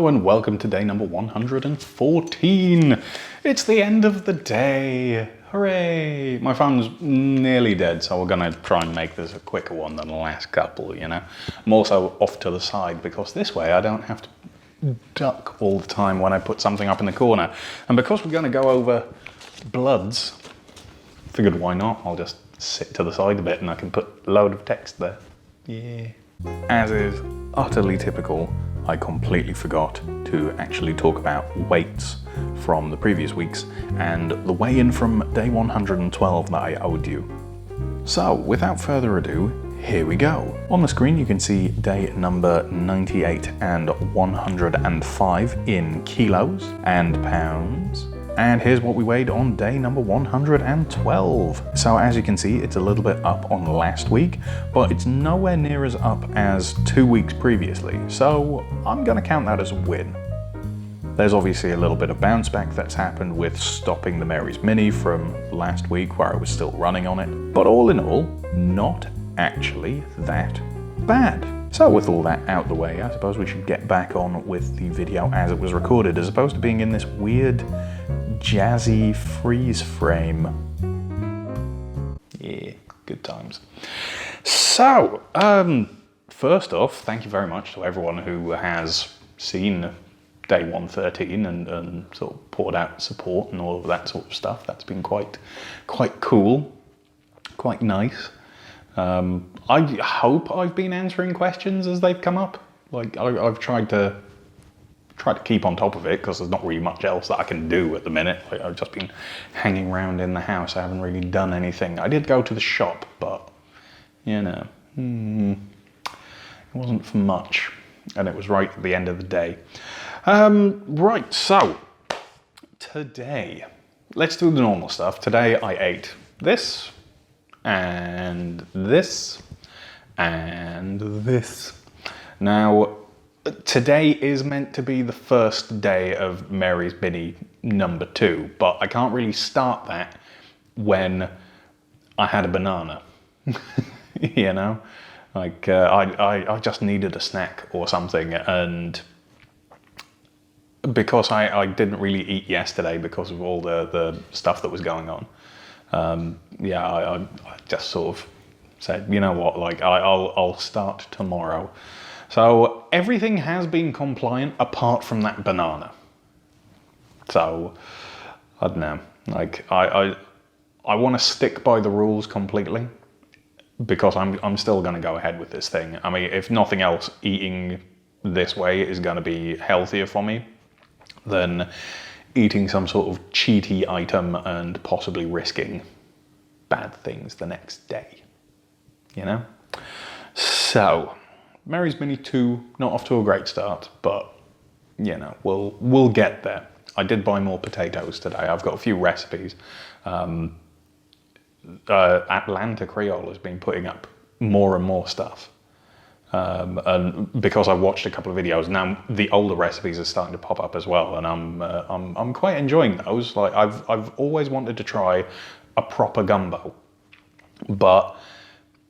Hello and welcome to day number 114. It's the end of the day. Hooray! My phone's nearly dead, so we're gonna try and make this a quicker one than the last couple, you know. I'm also off to the side because this way I don't have to duck all the time when I put something up in the corner. And because we're gonna go over bloods, figured why not? I'll just sit to the side a bit and I can put a load of text there. Yeah. As is utterly typical, I completely forgot to actually talk about weights from the previous weeks and the weigh-in from day 112 that I owed you. So, without further ado, here we go. On the screen you can see day number 98 and 105 in kilos and pounds. And here's what we weighed on day number 112. So as you can see, it's a little bit up on last week, but it's nowhere near as up as 2 weeks previously. So I'm gonna count that as a win. There's obviously a little bit of bounce back that's happened with stopping the Mary's Mini from last week where I was still running on it. But all in all, not actually that bad. So with all that out the way, I suppose we should get back on with the video as it was recorded, as opposed to being in this weird jazzy freeze frame. Yeah, good times. So, first off, thank you very much to everyone who has seen day 113 and sort of poured out support and all of that sort of stuff. That's been quite cool, quite nice. I hope I've been answering questions as they've come up. Like I've tried to keep on top of it because there's not really much else that I can do at the minute. Like, I've just been hanging around in the house. I haven't really done anything. I did go to the shop, but you know, it wasn't for much, and it was right at the end of the day. Right, so today, let's do the normal stuff. Today I ate this, and this, and this. Now, today is meant to be the first day of Mary's Mini number 2, but I can't really start that when I had a banana. You know, like I just needed a snack or something, and because I didn't really eat yesterday because of all the stuff that was going on, I just sort of said, you know what, like I'll start tomorrow. So everything has been compliant apart from that banana. So I don't know, like I want to stick by the rules completely because I'm still going to go ahead with this thing. I mean, if nothing else, eating this way is going to be healthier for me than eating some sort of cheaty item and possibly risking bad things the next day, you know? So, Mary's Mini 2, not off to a great start, but, you know, we'll get there. I did buy more potatoes today. I've got a few recipes. Atlanta Creole has been putting up more and more stuff. And because I've watched a couple of videos now, the older recipes are starting to pop up as well, and I'm quite enjoying those. Like I've always wanted to try a proper gumbo, but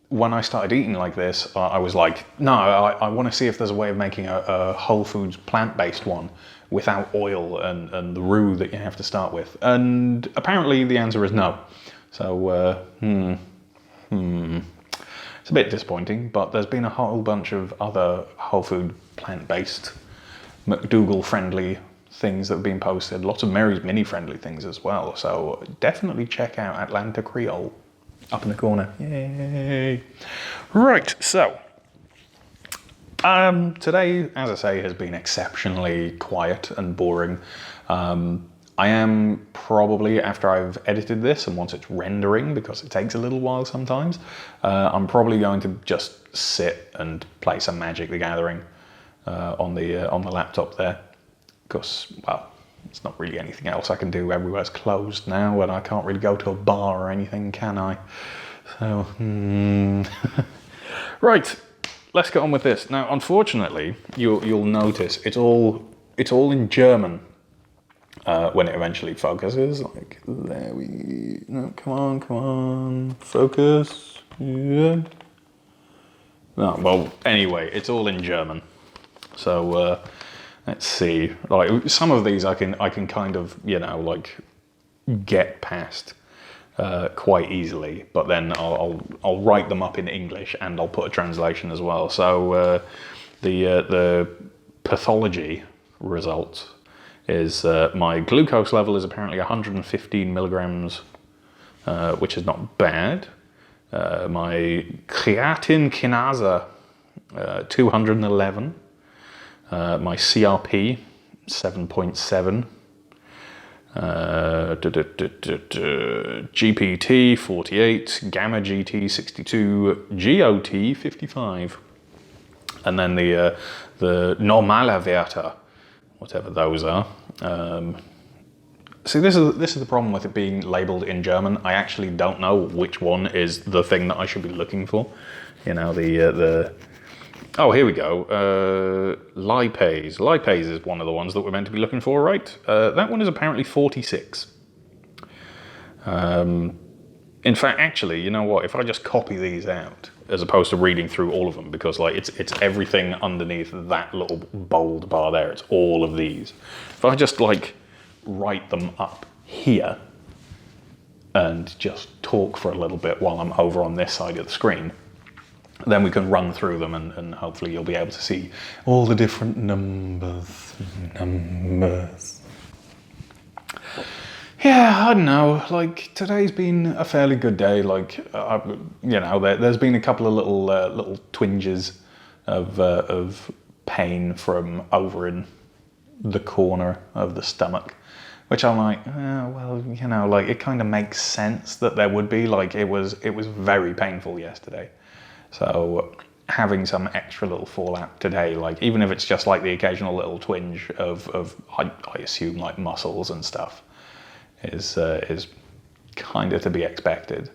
when I started eating like this, I was like, no, I want to see if there's a way of making a Whole Foods plant-based one without oil and the roux that you have to start with, and apparently the answer is no. So it's a bit disappointing, but there's been a whole bunch of other whole food plant-based McDougall-friendly things that have been posted. Lots of Mary's Mini friendly things as well. So definitely check out Atlanta Creole up in the corner. Yay! Right, so today, as I say, has been exceptionally quiet and boring. I am probably, after I've edited this and once it's rendering, because it takes a little while sometimes, I'm probably going to just sit and play some Magic the Gathering on the laptop there, because, well, it's not really anything else I can do. Everywhere's closed now and I can't really go to a bar or anything, can I? So, Right, let's get on with this. Now, unfortunately, you'll notice it's all in German. When it eventually focuses, like, there we, no, come on, focus, yeah. No, well, anyway, it's all in German. So, Let's see. Like some of these, I can kind of, you know, like get past quite easily, but then I'll write them up in English and I'll put a translation as well. So the pathology result is my glucose level is apparently 115 milligrams, which is not bad. My creatine kinase 211. My CRP 7.7. GPT 48, gamma GT 62, GOT 55, and then the normale Werte, whatever those are. See, this is the problem with it being labelled in German. I actually don't know which one is the thing that I should be looking for. You know, oh, here we go. Lipase. Lipase is one of the ones that we're meant to be looking for, right? That one is apparently 46. In fact, actually, you know what? If I just copy these out, as opposed to reading through all of them, because like it's everything underneath that little bold bar there. It's all of these. If I just like write them up here and just talk for a little bit while I'm over on this side of the screen, then we can run through them and hopefully you'll be able to see all the different numbers. Yeah, I don't know, like today's been a fairly good day. Like, you know, there's been a couple of little twinges of pain from over in the corner of the stomach, which I'm like, well, you know, like it kind of makes sense that there would be. Like it was very painful yesterday. So having some extra little fallout today, like even if it's just like the occasional little twinge of I assume like muscles and stuff, is kind of to be expected.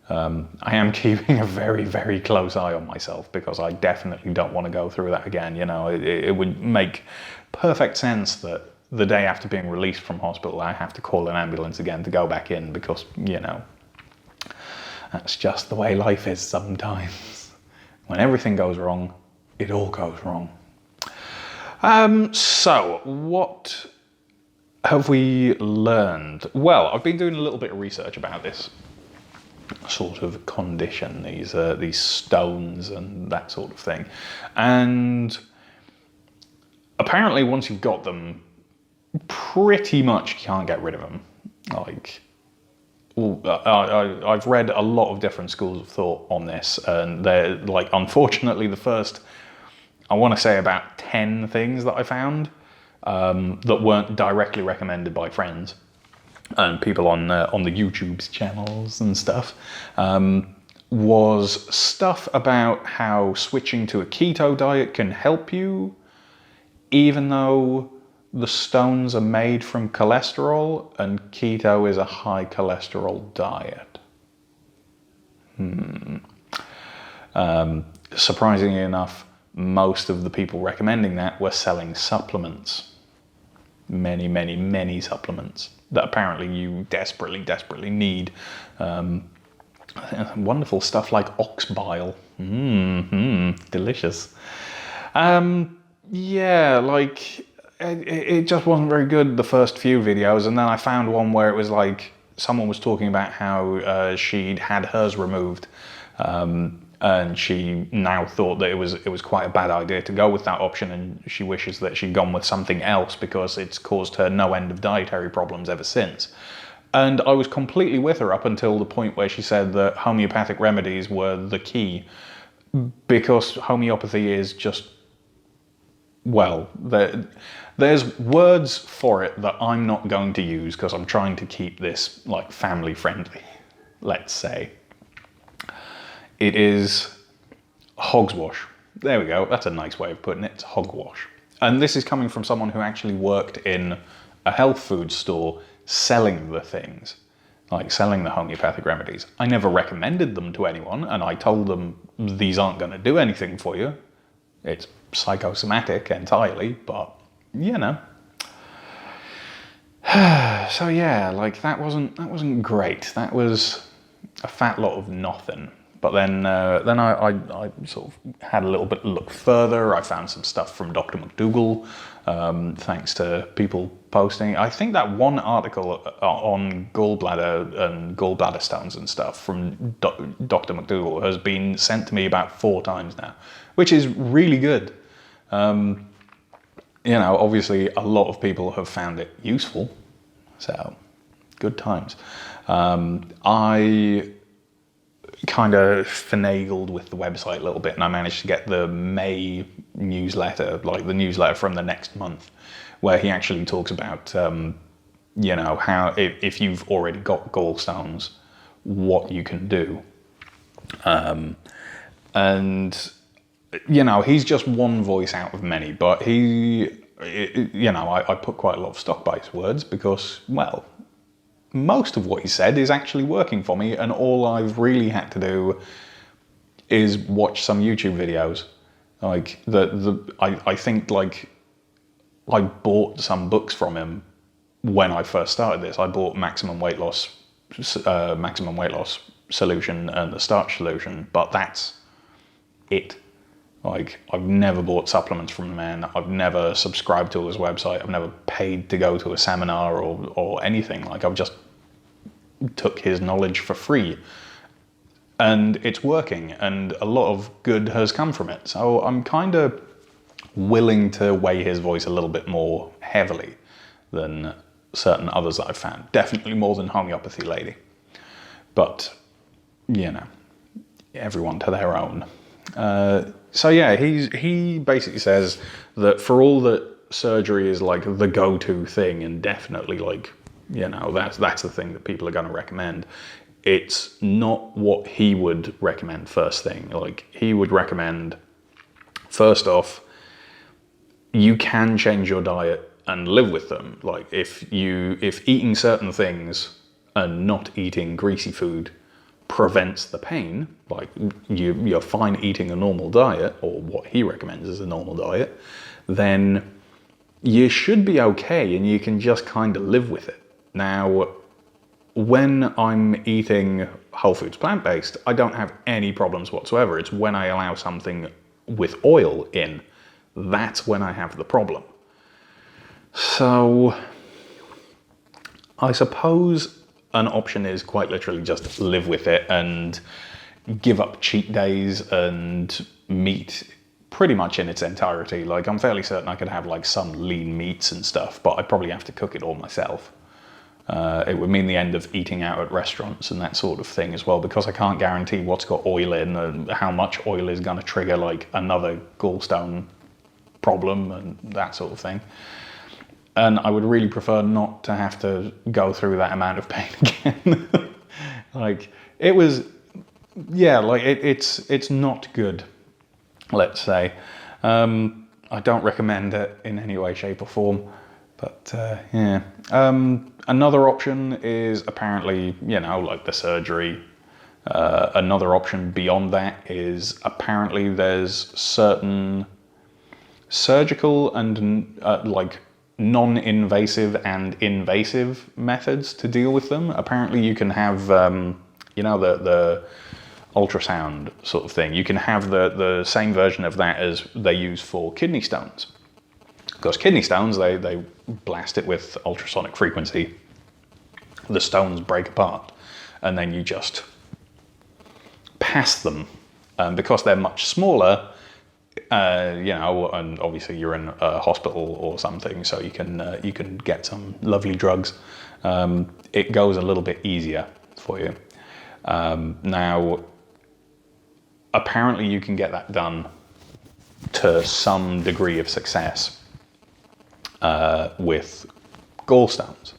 I am keeping a very, very close eye on myself because I definitely don't want to go through that again. You know, it would make perfect sense that the day after being released from hospital, I have to call an ambulance again to go back in because, you know, that's just the way life is sometimes. When everything goes wrong, it all goes wrong. So, what have we learned? Well, I've been doing a little bit of research about this sort of condition, these stones and that sort of thing. And apparently once you've got them, pretty much you can't get rid of them. Like, I've read a lot of different schools of thought on this, and they're like, unfortunately, the first, I want to say about 10 things that I found that weren't directly recommended by friends and people on the YouTube's channels and stuff, was stuff about how switching to a keto diet can help you, even though the stones are made from cholesterol, and keto is a high cholesterol diet. Surprisingly enough, most of the people recommending that were selling supplements. Many, many, many supplements that apparently you desperately, desperately need. Wonderful stuff like ox bile. Delicious. Yeah, like, it just wasn't very good the first few videos, and then I found one where it was like someone was talking about how she'd had hers removed, and she now thought that it was quite a bad idea to go with that option, and she wishes that she'd gone with something else because it's caused her no end of dietary problems ever since. And I was completely with her up until the point where she said that homeopathic remedies were the key, because homeopathy is just, well, there's words for it that I'm not going to use because I'm trying to keep this like family friendly, let's say. It is hogswash. There we go, that's a nice way of putting it. It's hogwash. And this is coming from someone who actually worked in a health food store selling the things, like selling the homeopathic remedies. I never recommended them to anyone, and I told them these aren't going to do anything for you. It's psychosomatic entirely, but you know. So yeah, like that wasn't great. That was a fat lot of nothing. But then I sort of had a little bit of look further. I found some stuff from Dr. McDougall, thanks to people posting. I think that one article on gallbladder and gallbladder stones and stuff from Dr. McDougall has been sent to me about 4 times now, which is really good. Obviously a lot of people have found it useful, so good times. I kind of finagled with the website a little bit, and I managed to get the May newsletter, like the newsletter from the next month, where he actually talks about, how if you've already got gallstones, what you can do. He's just one voice out of many, but I put quite a lot of stock by his words because, well, most of what he said is actually working for me, and all I've really had to do is watch some YouTube videos. Like I think like I bought some books from him when I first started this. I bought Maximum Weight Loss Solution and the Starch Solution, but that's it. Like, I've never bought supplements from the man. I've never subscribed to his website. I've never paid to go to a seminar or anything. Like, I've just took his knowledge for free. And it's working, and a lot of good has come from it. So I'm kind of willing to weigh his voice a little bit more heavily than certain others that I've found. Definitely more than Homeopathy Lady. But, everyone to their own. So yeah, he basically says that for all that surgery is like the go-to thing, and definitely like, that's the thing that people are going to recommend, it's not what he would recommend first thing. Like, he would recommend, first off, you can change your diet and live with them. Like, if eating certain things and not eating greasy food prevents the pain, like you're fine eating a normal diet, or what he recommends is a normal diet, then you should be okay and you can just kind of live with it. Now, when I'm eating whole foods plant-based, I don't have any problems whatsoever. It's when I allow something with oil in, that's when I have the problem. So I suppose an option is quite literally just live with it and give up cheat days and meat pretty much in its entirety. Like, I'm fairly certain I could have like some lean meats and stuff, but I'd probably have to cook it all myself. It would mean the end of eating out at restaurants and that sort of thing as well, because I can't guarantee what's got oil in and how much oil is going to trigger like another gallstone problem and that sort of thing. And I would really prefer not to have to go through that amount of pain again. Like, it was, yeah, like it's not good, let's say. I don't recommend it in any way, shape or form, but yeah. Another option is apparently, like the surgery. Another option beyond that is apparently there's certain surgical and like non-invasive and invasive methods to deal with them. Apparently you can have, the ultrasound sort of thing. You can have the same version of that as they use for kidney stones. Because kidney stones, they blast it with ultrasonic frequency. The stones break apart, and then you just pass them. Because they're much smaller, and obviously you're in a hospital or something, so you can get some lovely drugs. It goes a little bit easier for you. Now, apparently you can get that done to some degree of success with gallstones,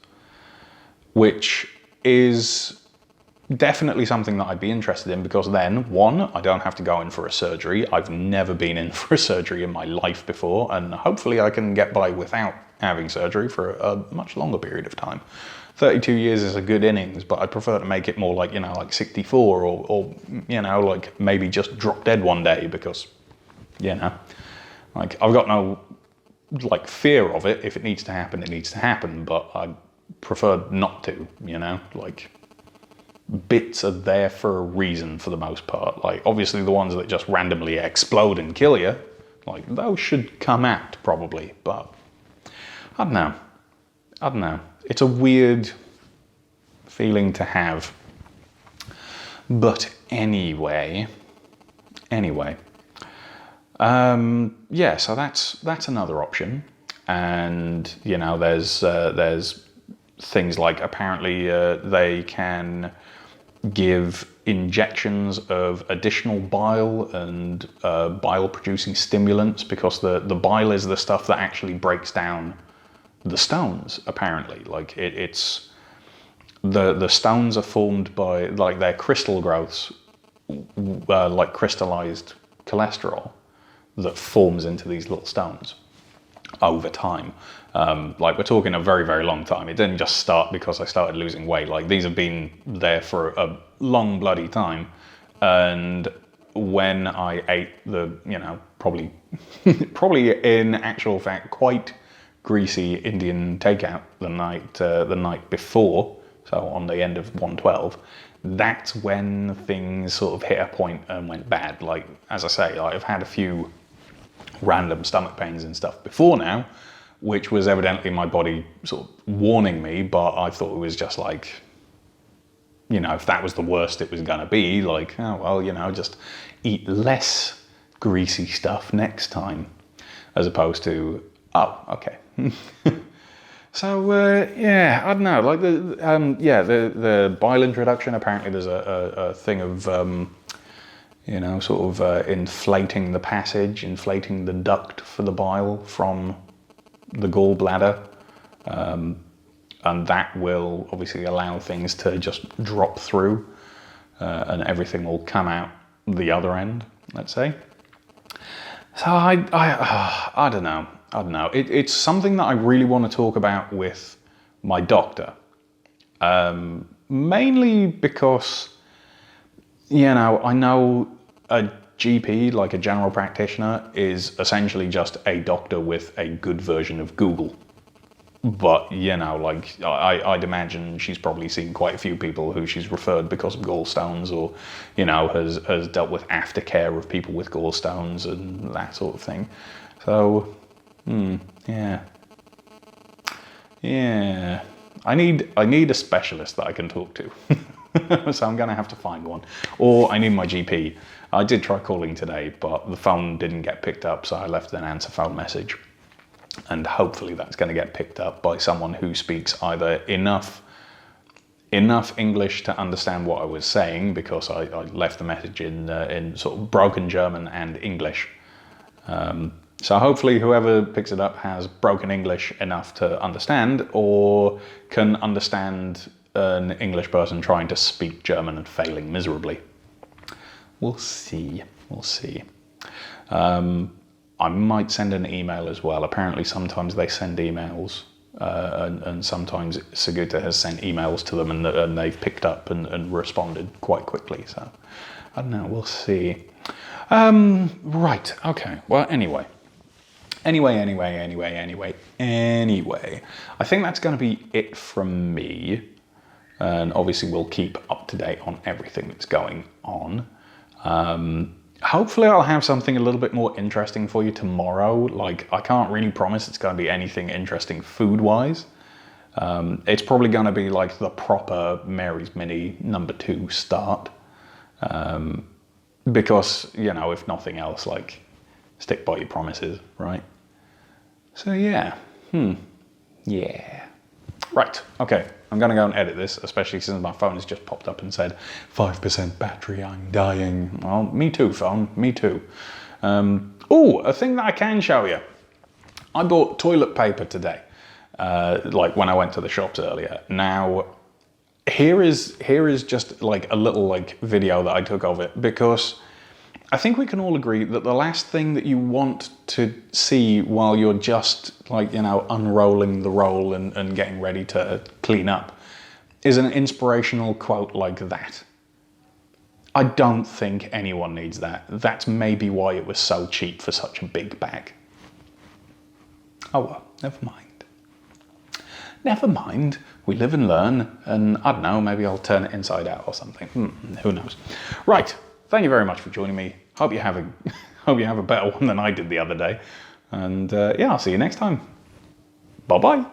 which is definitely something that I'd be interested in, because then, one, I don't have to go in for a surgery. I've never been in for a surgery in my life before, and hopefully I can get by without having surgery for a much longer period of time. 32 years is a good innings, but I'd prefer to make it more like, like 64 or like maybe just drop dead one day, because, like, I've got no, like, fear of it. If it needs to happen, it needs to happen, but I prefer not to, like, bits are there for a reason for the most part. Like, obviously the ones that just randomly explode and kill you, like, those should come out probably, but I don't know. It's a weird feeling to have. But anyway, yeah, so that's another option. And, you know, there's things like, apparently they can give injections of additional bile and bile producing stimulants, because the bile is the stuff that actually breaks down the stones, apparently. Like, it's the stones are formed by, like, their crystal growths, like crystallized cholesterol that forms into these little stones over time. Like, we're talking a very, very long time. It didn't just start because I started losing weight. Like, these have been there for a long bloody time. And when I ate the, you know, probably in actual fact quite greasy Indian takeout the night before, so on the end of 112, that's when things sort of hit a point and went bad. Like, as I say, I've had a few random stomach pains and stuff before now, which was evidently my body sort of warning me, but I thought it was just like, you know, if that was the worst it was gonna be, like, oh well, you know, just eat less greasy stuff next time, as opposed to, oh, okay. So yeah, I don't know, like the bile introduction, apparently there's a thing of you know, sort of inflating the passage, inflating the duct for the bile from the gallbladder, and that will obviously allow things to just drop through, and everything will come out the other end, let's say. So I don't know. It's something that I really want to talk about with my doctor, mainly because, you know, I know a GP, like a general practitioner, is essentially just a doctor with a good version of Google. But, you know, like, I'd imagine she's probably seen quite a few people who she's referred because of gallstones, or, you know, has dealt with aftercare of people with gallstones and that sort of thing. So, yeah. I need a specialist that I can talk to. So I'm going to have to find one. Or I need my GP. I did try calling today, but the phone didn't get picked up, so I left an answer phone message. And hopefully that's going to get picked up by someone who speaks either enough English to understand what I was saying, because I left the message in sort of broken German and English. So hopefully whoever picks it up has broken English enough to understand, or can understand an English person trying to speak German and failing miserably. We'll see. I might send an email as well. Apparently sometimes they send emails, and sometimes Saguta has sent emails to them, and they've picked up and responded quite quickly. So I don't know, we'll see. Right, okay. Well, anyway, I think that's going to be it from me. And obviously we'll keep up to date on everything that's going on. Hopefully I'll have something a little bit more interesting for you tomorrow. Like, I can't really promise it's going to be anything interesting food-wise. It's probably going to be like the proper Mary's Mini #2 start. Because, you know, if nothing else, like, stick by your promises, right? So yeah, yeah. Right, okay, I'm gonna go and edit this, especially since my phone has just popped up and said 5% battery, I'm dying. Well, me too, phone, me too. Oh, a thing that I can show you. I bought toilet paper today, like when I went to the shops earlier. Now, here is just like a little like video that I took of it, because I think we can all agree that the last thing that you want to see while you're just, like, you know, unrolling the roll and getting ready to clean up is an inspirational quote like that. I don't think anyone needs that. That's maybe why it was so cheap for such a big bag. Oh well, never mind. Never mind, we live and learn, and I don't know, maybe I'll turn it inside out or something. Who knows? Right, thank you very much for joining me. Hope you have a better one than I did the other day. And yeah, I'll see you next time. Bye-bye.